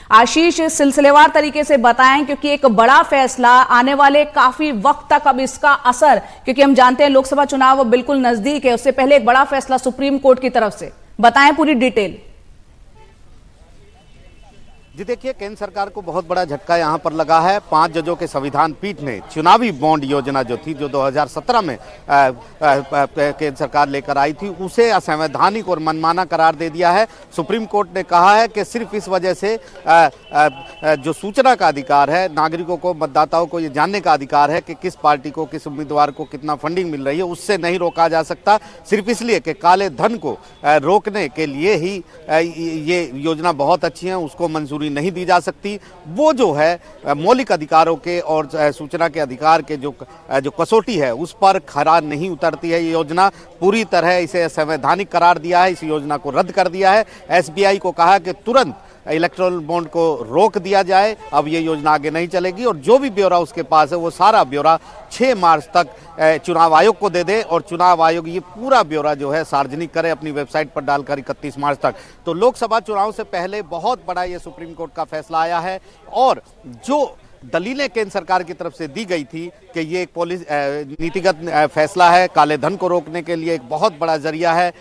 आशीष, सिलसिलेवार तरीके से बताएं, क्योंकि एक बड़ा फैसला आने वाले काफी वक्त तक अब इसका असर, क्योंकि हम जानते हैं लोकसभा चुनाव बिल्कुल नजदीक है, उससे पहले एक बड़ा फैसला सुप्रीम कोर्ट की तरफ से, बताएं पूरी डिटेल। जी देखिए, केंद्र सरकार को बहुत बड़ा झटका यहाँ पर लगा है। 5 जजों के संविधान पीठ ने चुनावी बॉन्ड योजना जो थी, जो 2017 में केंद्र सरकार लेकर आई थी, उसे असंवैधानिक और मनमाना करार दे दिया है। सुप्रीम कोर्ट ने कहा है कि सिर्फ इस वजह से जो सूचना का अधिकार है, नागरिकों को, मतदाताओं को ये जानने का अधिकार है कि किस पार्टी को, किस उम्मीदवार को कितना फंडिंग मिल रही है, उससे नहीं रोका जा सकता। सिर्फ इसलिए कि काले धन को रोकने के लिए ही ये योजना बहुत अच्छी है, उसको मंजूरी नहीं दी जा सकती। वो जो है मौलिक अधिकारों के और सूचना के अधिकार के जो कसौटी है, उस पर खरा नहीं उतरती है। ये योजना पूरी तरह इसे संवैधानिक करार दिया है, इस योजना को रद्द कर दिया है। एसबीआई को कहा कि तुरंत इलेक्ट्रल बॉन्ड को रोक दिया जाए, अब ये योजना आगे नहीं चलेगी और जो भी ब्यौरा उसके पास है वो सारा ब्यौरा 6 मार्च तक चुनाव आयोग को दे दे और चुनाव आयोग ये पूरा ब्यौरा जो है सार्वजनिक करे अपनी वेबसाइट पर डालकर 31 मार्च तक। तो लोकसभा चुनाव से पहले बहुत बड़ा ये सुप्रीम कोर्ट का फैसला आया है और जो दलीलें केंद्र सरकार की तरफ से दी गई थी कि ये एक नीतिगत फैसला है, काले धन को रोकने के लिए एक बहुत बड़ा जरिया है,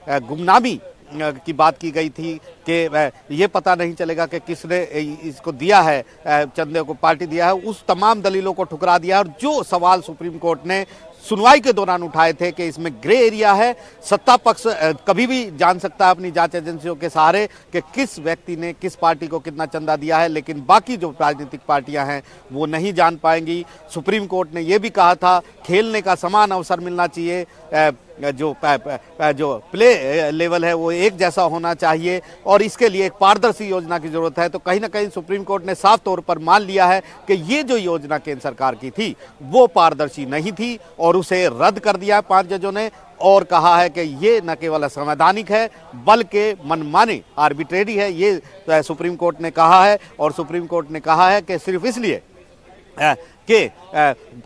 गुमनामी की बात की गई थी कि ये पता नहीं चलेगा कि किसने इसको दिया है, चंदे को पार्टी दिया है, उस तमाम दलीलों को ठुकरा दिया। और जो सवाल सुप्रीम कोर्ट ने सुनवाई के दौरान उठाए थे कि इसमें ग्रे एरिया है, सत्ता पक्ष कभी भी जान सकता है अपनी जांच एजेंसियों के सहारे कि किस व्यक्ति ने किस पार्टी को कितना चंदा दिया है, लेकिन बाकी जो राजनीतिक पार्टियां हैं वो नहीं जान पाएंगी। सुप्रीम कोर्ट ने यह भी कहा था खेलने का समान अवसर मिलना चाहिए, जो प्ले लेवल है वो एक जैसा होना चाहिए और इसके लिए एक पारदर्शी योजना की जरूरत है। तो कहीं ना कहीं सुप्रीम कोर्ट ने साफ तौर पर मान लिया है कि ये जो योजना केंद्र सरकार की थी वो पारदर्शी नहीं थी और उसे रद्द कर दिया है 5 जजों ने और कहा है कि ये न केवल असंवैधानिक है बल्कि मनमानी, आर्बिट्रेरी है, ये सुप्रीम कोर्ट ने कहा है। और सुप्रीम कोर्ट ने कहा है कि सिर्फ इसलिए कि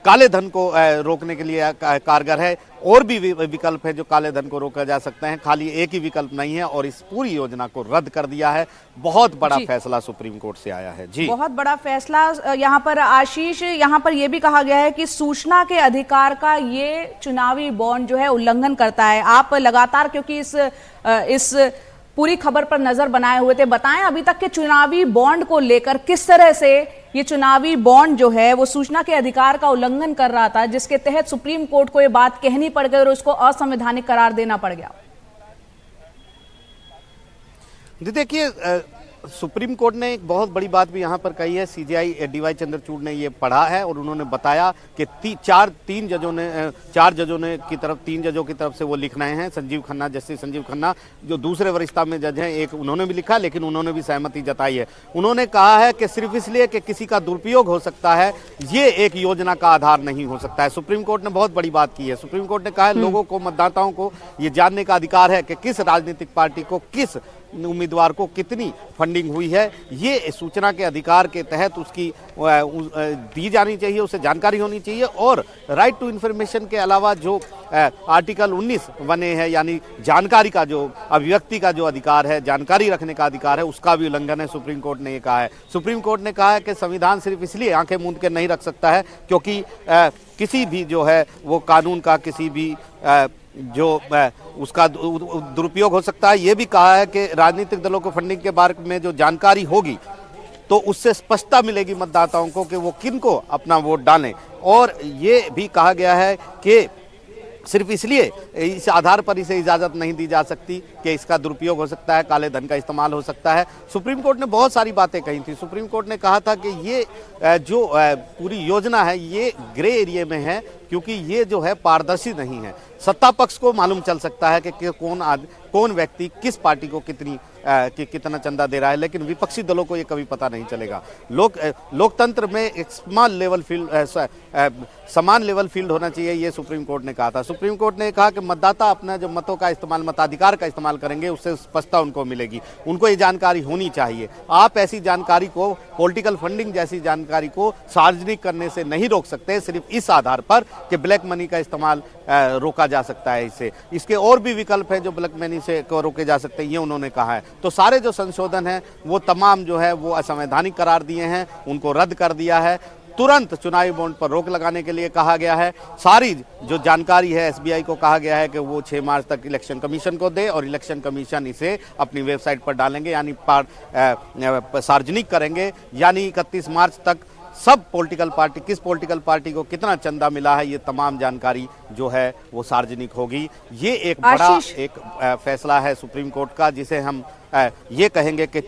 काले धन को रोकने के लिए कारगर है, और भी विकल्प है जो काले धन को रोका जा सकते हैं, खाली एक ही विकल्प नहीं है और इस पूरी योजना को रद्द कर दिया है। बहुत बड़ा फैसला सुप्रीम कोर्ट से आया है। जी, बहुत बड़ा फैसला। यहाँ पर आशीष, यहाँ पर यह भी कहा गया है कि सूचना के अधिकार का ये चुनावी बॉन्ड जो है उल्लंघन करता है। आप लगातार, क्योंकि इस पूरी खबर पर नजर बनाए हुए थे, बताएं अभी तक के चुनावी बॉन्ड को लेकर किस तरह से ये चुनावी बॉन्ड जो है वो सूचना के अधिकार का उल्लंघन कर रहा था, जिसके तहत सुप्रीम कोर्ट को ये बात कहनी पड़ गई और उसको असंवैधानिक करार देना पड़ गया। देखिए, सुप्रीम कोर्ट ने एक बहुत बड़ी बात भी यहाँ पर कही है। सीजेआई डीवाई चंद्रचूड़ ने ये पढ़ा है और उन्होंने बताया कि 4 जजों की तरफ से वो लिख रहे हैं। संजीव खन्ना, जस्टिस संजीव खन्ना जो दूसरे वरिष्ठता में जज हैं, एक उन्होंने भी लिखा, लेकिन उन्होंने भी सहमति जताई है। उन्होंने कहा है कि सिर्फ इसलिए कि किसी का दुरुपयोग हो सकता है, ये एक योजना का आधार नहीं हो सकता है। सुप्रीम कोर्ट ने बहुत बड़ी बात की है। सुप्रीम कोर्ट ने कहा है लोगों को, मतदाताओं को ये जानने का अधिकार है कि किस राजनीतिक पार्टी को, किस उम्मीदवार को कितनी फंडिंग हुई है। ये सूचना के अधिकार के तहत उसकी दी जानी चाहिए, उसे जानकारी होनी चाहिए। और राइट टू इन्फॉर्मेशन के अलावा जो आर्टिकल 19 बने हैं, यानी जानकारी का, जो अभिव्यक्ति का जो अधिकार है, जानकारी रखने का अधिकार है, उसका भी उल्लंघन है, सुप्रीम कोर्ट ने ये कहा है। सुप्रीम कोर्ट ने कहा है कि संविधान सिर्फ इसलिए आंखें मूंद के नहीं रख सकता है क्योंकि किसी भी जो है वो कानून का किसी भी जो उसका दुरुपयोग हो सकता है। ये भी कहा है कि राजनीतिक दलों को फंडिंग के बारे में जो जानकारी होगी तो उससे स्पष्टता मिलेगी मतदाताओं को कि वो किनको अपना वोट डालें। और ये भी कहा गया है कि सिर्फ इसलिए इस आधार पर इसे इजाज़त नहीं दी जा सकती कि इसका दुरुपयोग हो सकता है, काले धन का इस्तेमाल हो सकता है। सुप्रीम कोर्ट ने बहुत सारी बातें कही थी। सुप्रीम कोर्ट ने कहा था कि ये जो पूरी योजना है ये ग्रे एरिया में है क्योंकि ये जो है पारदर्शी नहीं है। सत्ता पक्ष को मालूम चल सकता है कि कौन व्यक्ति किस पार्टी को कितना चंदा दे रहा है, लेकिन विपक्षी दलों को ये कभी पता नहीं चलेगा। लोकतंत्र में एक समान लेवल फील्ड होना चाहिए, ये सुप्रीम कोर्ट ने कहा था। सुप्रीम कोर्ट ने कहा कि मतदाता अपना जो मतों का इस्तेमाल, मताधिकार का इस्तेमाल करेंगे, उससे स्पष्टता उनको मिलेगी, उनको ये जानकारी होनी चाहिए। आप ऐसी जानकारी को पॉलिटिकल फंडिंग जैसी जानकारी को सार्वजनिक करने से नहीं रोक सकते, सिर्फ इस आधार पर कि ब्लैक मनी का इस्तेमाल रोका जा सकता है। इससे इसके और भी विकल्प हैं जो ब्लैक मनी से को रोके जा सकते हैं, ये उन्होंने कहा है। तो सारे जो संशोधन हैं वो तमाम जो है वो असंवैधानिक करार दिए हैं, उनको रद्द कर दिया है। तुरंत चुनावी बॉन्ड पर रोक लगाने के लिए कहा गया है। सारी जो जानकारी है एसबीआई को कहा गया है कि वो 6 मार्च तक इलेक्शन कमीशन को दे और इलेक्शन कमीशन इसे अपनी वेबसाइट पर डालेंगे, यानी सार्वजनिक करेंगे। यानी 31 मार्च तक सब पॉलिटिकल पार्टी, किस पॉलिटिकल पार्टी को कितना चंदा मिला है, ये तमाम जानकारी जो है वो सार्वजनिक होगी। ये एक बड़ा एक फैसला है सुप्रीम कोर्ट का, जिसे हम ये कहेंगे कि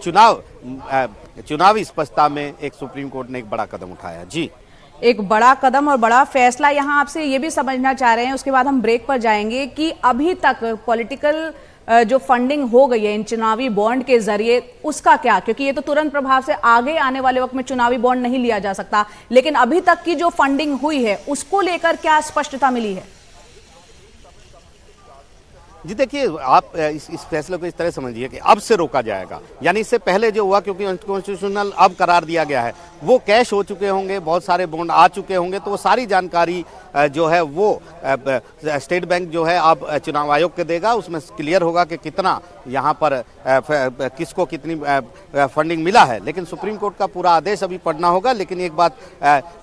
चुनावी स्पष्टता में एक सुप्रीम कोर्ट ने एक बड़ा कदम उठाया। जी, एक बड़ा कदम और बड़ा फैसला। यहाँ आपसे ये भी समझना चाह रहे हैं, उसके बाद हम ब्रेक पर जाएंगे, कि अभी तक पॉलिटिकल जो फंडिंग हो गई है इन चुनावी बॉन्ड के जरिए, उसका क्या? क्योंकि ये तो तुरंत प्रभाव से आगे आने वाले वक्त में चुनावी बॉन्ड नहीं लिया जा सकता, लेकिन अभी तक की जो फंडिंग हुई है उसको लेकर क्या स्पष्टता मिली है? जी देखिए, आप इस फैसले को इस तरह समझिए कि अब से रोका जाएगा, यानी इससे पहले जो हुआ, क्योंकि अनकॉन्स्टिट्यूशनल अब करार दिया गया है, वो कैश हो चुके होंगे, बहुत सारे बॉन्ड आ चुके होंगे, तो वो सारी जानकारी जो है वो स्टेट बैंक जो है अब चुनाव आयोग के देगा। उसमें क्लियर होगा कि कितना यहाँ पर किसको कितनी फंडिंग मिला है। लेकिन सुप्रीम कोर्ट का पूरा आदेश अभी पढ़ना होगा। लेकिन एक बात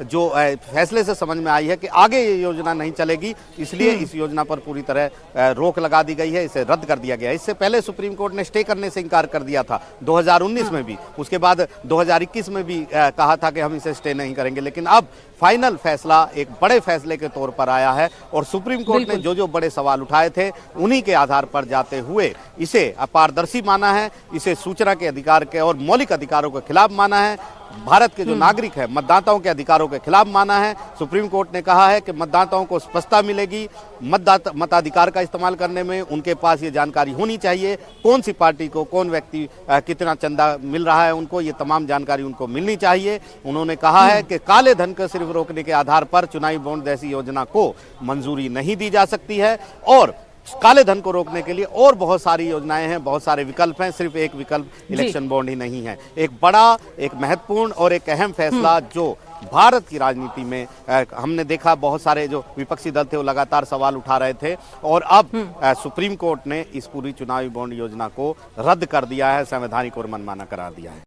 जो फैसले से समझ में आई है कि आगे ये योजना नहीं चलेगी, इसलिए इस योजना पर पूरी तरह रोक लगा दी गई है, इसे रद्द कर दिया गया है। इससे पहले सुप्रीम कोर्ट ने स्टे करने से इनकार कर दिया था 2019 में भी, उसके बाद 2021 में भी कहा था कि हम इसे स्टे नहीं करेंगे। लेकिन अब फाइनल फैसला एक बड़े फैसले के तौर पर आया है और सुप्रीम कोर्ट ने जो बड़े सवाल उठाए थे उन्हीं के आधार पर जाते हुए इसे अपारदर्शी माना है, इसे सूचना के अधिकार के और मौलिक अधिकारों के खिलाफ माना है, भारत के जो नागरिक है मतदाताओं के अधिकारों के खिलाफ माना है। सुप्रीम कोर्ट ने कहा है कि मतदाताओं को स्पष्टता मिलेगी, मताधिकार का इस्तेमाल करने में उनके पास ये जानकारी होनी चाहिए, कौन सी पार्टी को कौन व्यक्ति कितना चंदा मिल रहा है, उनको ये तमाम जानकारी उनको मिलनी चाहिए। उन्होंने कहा है कि काले धन को सिर्फ रोकने के आधार पर चुनावी बॉन्ड जैसी योजना को मंजूरी नहीं दी जा सकती है और काले धन को रोकने के लिए और बहुत सारी योजनाएं हैं, बहुत सारे विकल्प हैं, सिर्फ एक विकल्प इलेक्शन बॉन्ड ही नहीं है। एक बड़ा, एक महत्वपूर्ण और एक अहम फैसला जो भारत की राजनीति में हमने देखा, बहुत सारे जो विपक्षी दल थे वो लगातार सवाल उठा रहे थे और अब सुप्रीम कोर्ट ने इस पूरी चुनावी बॉन्ड योजना को रद्द कर दिया है, संवैधानिक और मनमाना करार दिया है।